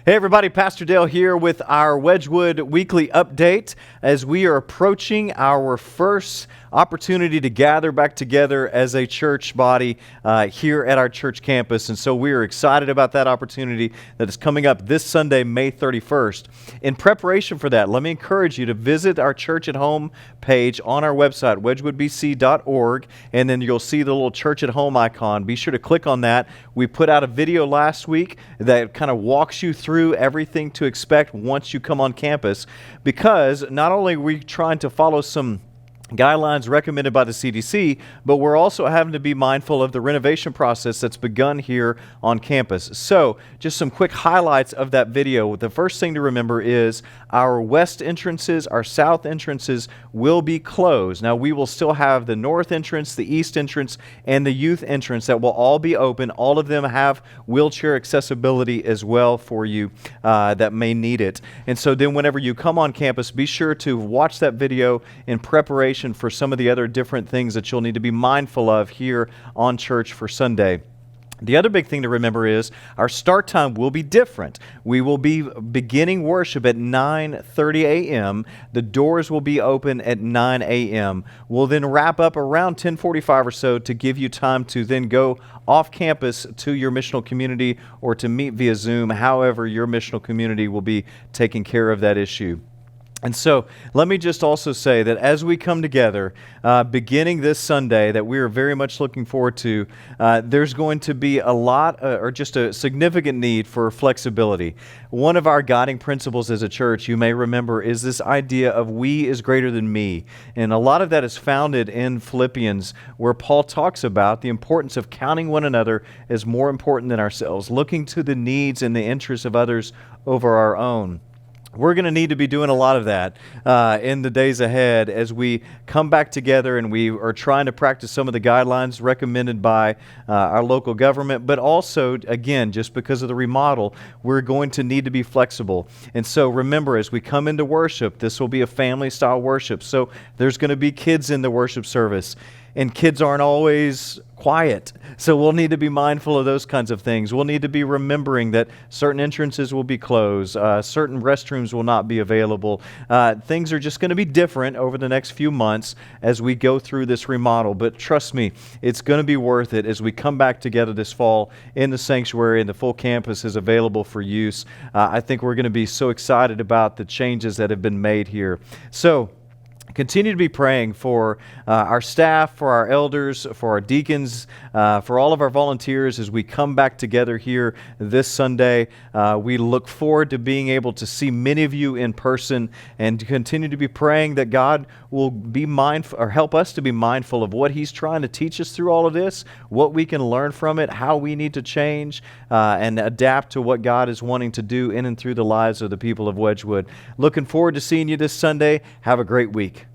Hey everybody, Pastor Dale here with our Wedgwood weekly update as we are approaching our first opportunity to gather back together as a church body here at our church campus. And so we are excited about that opportunity that is coming up this Sunday, May 31st. In preparation for that, let me encourage you to visit our Church at Home page on our website, wedgwoodbc.org, and then you'll see the little Church at Home icon. Be sure to click on that. We put out a video last week that kind of walks you through everything to expect once you come on campus, because not only are we trying to follow some guidelines recommended by the CDC, but we're also having to be mindful of the renovation process that's begun here on campus. So, just some quick highlights of that video. The first thing to remember is our west entrances, our south entrances will be closed. Now, we will still have the north entrance, the east entrance, and the youth entrance that will all be open. All of them have wheelchair accessibility as well for you that may need it. And so then whenever you come on campus, be sure to watch that video in preparation for some of the other different things that you'll need to be mindful of here on church for Sunday. The other big thing to remember is our start time will be different. We will be beginning worship at 9:30 a.m. The doors will be open at 9 a.m. We'll then wrap up around 10:45 or so to give you time to then go off campus to your missional community or to meet via Zoom, however your missional community will be taking care of that issue. And so let me just also say that as we come together, beginning this Sunday, that we are very much looking forward to, there's going to be a lot or just a significant need for flexibility. One of our guiding principles as a church, you may remember, is this idea of we is greater than me. And a lot of that is founded in Philippians, where Paul talks about the importance of counting one another as more important than ourselves, looking to the needs and the interests of others over our own. We're going to need to be doing a lot of that in the days ahead as we come back together and we are trying to practice some of the guidelines recommended by our local government, but also, again, just because of the remodel, we're going to need to be flexible. And so remember, as we come into worship, this will be a family-style worship, so there's going to be kids in the worship service. And kids aren't always quiet, so we'll need to be mindful of those kinds of things. We'll need to be remembering that certain entrances will be closed, certain restrooms will not be available. Things are just going to be different over the next few months as we go through this remodel. But trust me, it's going to be worth it as we come back together this fall in the sanctuary and the full campus is available for use. I think we're going to be so excited about the changes that have been made here. So, continue to be praying for our staff, for our elders, for our deacons, for all of our volunteers as we come back together here this Sunday. We look forward to being able to see many of you in person and to continue to be praying that God will be mindful or help us to be mindful of what He's trying to teach us through all of this, what we can learn from it, how we need to change and adapt to what God is wanting to do in and through the lives of the people of Wedgwood. Looking forward to seeing you this Sunday. Have a great week.